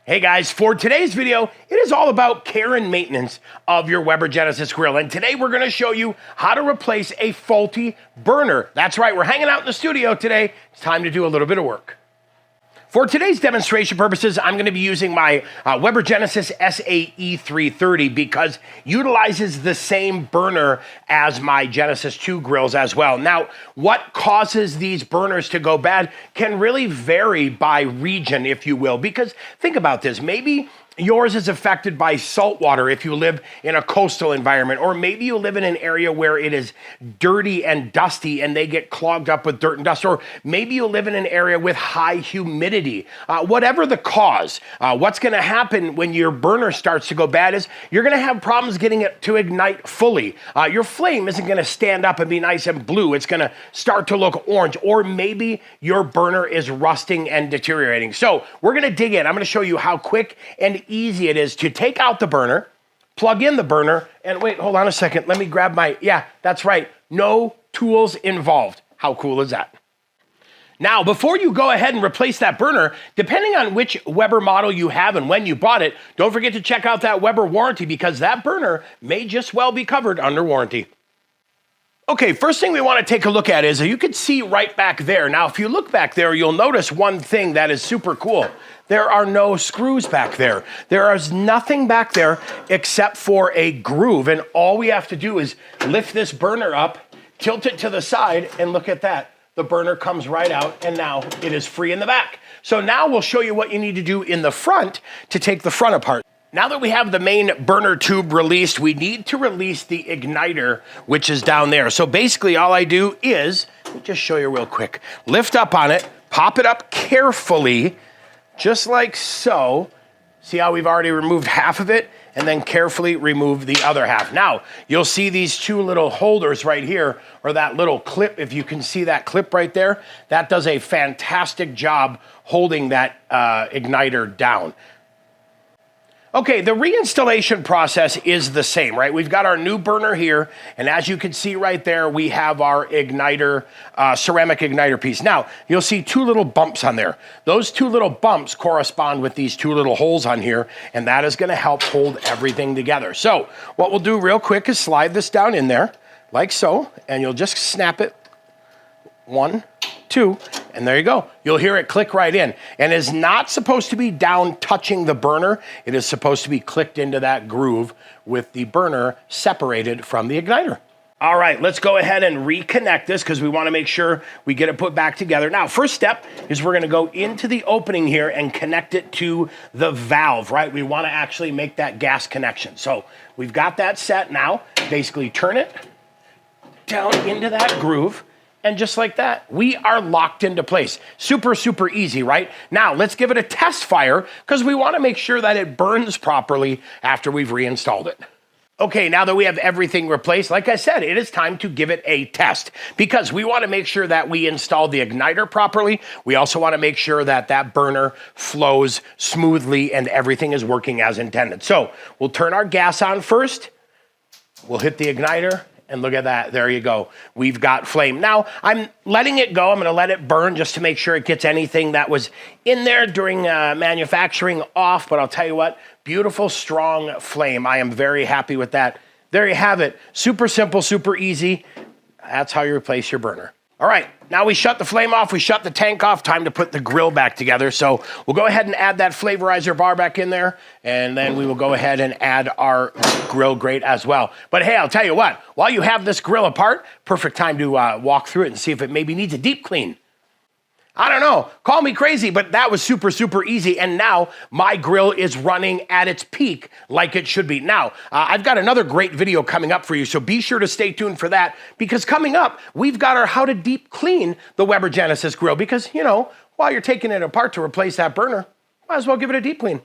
Hey guys, for today's video, it is all about care and maintenance of your Weber Genesis grill. And today we're gonna show you how to replace a faulty burner. That's right, we're hanging out in the studio today. It's time to do a little bit of work. For today's demonstration purposes, I'm going to be using my Weber Genesis SAE 330 because it utilizes the same burner as my Genesis 2 grills as well. Now, what causes these burners to go bad can really vary by region, if you will, because think about this. Maybe yours is affected by salt water if you live in a coastal environment, or maybe you live in an area where it is dirty and dusty and they get clogged up with dirt and dust, or maybe you live in an area with high humidity. Whatever the cause, what's going to happen when your burner starts to go bad is you're going to have problems getting it to ignite fully. Your flame isn't going to stand up and be nice and blue. It's going to start to look orange, or maybe your burner is rusting and deteriorating. So we're going to dig in. I'm going to show you how quick and easy it is to take out the burner, plug in the burner, and wait, hold on a second. Let me grab my, yeah, that's right. No tools involved. How cool is that? Now, before you go ahead and replace that burner, depending on which Weber model you have and when you bought it, don't forget to check out that Weber warranty because that burner may just well be covered under warranty. Okay, first thing we want to take a look at is you can see right back there. Now, if you look back there, you'll notice one thing that is super cool. There are no screws back there. There is nothing back there except for a groove, and all we have to do is lift this burner up, tilt it to the side, and look at that. The burner comes right out, and now it is free in the back. So now we'll show you what you need to do in the front to take the front apart. Now that we have the main burner tube released, we need to release the igniter, which is down there. So basically all I do is, let me just show you real quick, lift up on it, pop it up carefully, just like so. See how we've already removed half of it, and then carefully remove the other half. Now, you'll see these two little holders right here, or that little clip, if you can see that clip right there, that does a fantastic job holding that igniter down. Okay, the reinstallation process is the same, right? We've got our new burner here, and as you can see right there, we have our igniter, ceramic igniter piece. Now, you'll see two little bumps on there. Those two little bumps correspond with these two little holes on here, and that is gonna help hold everything together. So, what we'll do real quick is slide this down in there, like so, and you'll just snap it. 1, 2, and there you go. You'll hear it click right in. And it's not supposed to be down touching the burner. It is supposed to be clicked into that groove with the burner separated from the igniter. All right, let's go ahead and reconnect this because we want to make sure we get it put back together. Now, first step is we're going to go into the opening here and connect it to the valve, right? We want to actually make that gas connection. So we've got that set now. Basically turn it down into that groove. And just like that, we are locked into place. Super, super easy, right? Now, let's give it a test fire because we want to make sure that it burns properly after we've reinstalled it. Okay, now that we have everything replaced, like I said, it is time to give it a test because we want to make sure that we install the igniter properly. We also want to make sure that that burner flows smoothly and everything is working as intended. So we'll turn our gas on first. We'll hit the igniter. And look at that, there you go. We've got flame. Now, I'm letting it go. I'm gonna let it burn just to make sure it gets anything that was in there during manufacturing off. But I'll tell you what, beautiful, strong flame. I am very happy with that. There you have it. Super simple, super easy. That's how you replace your burner. All right, now we shut the flame off, we shut the tank off, time to put the grill back together. So we'll go ahead and add that flavorizer bar back in there, and then we will go ahead and add our grill grate as well. But hey, I'll tell you what, while you have this grill apart, perfect time to walk through it and see if it maybe needs a deep clean. I don't know, call me crazy, but that was super, super easy. And now my grill is running at its peak like it should be. Now, I've got another great video coming up for you, so be sure to stay tuned for that because coming up, we've got our how to deep clean the Weber Genesis grill because, you know, while you're taking it apart to replace that burner, might as well give it a deep clean.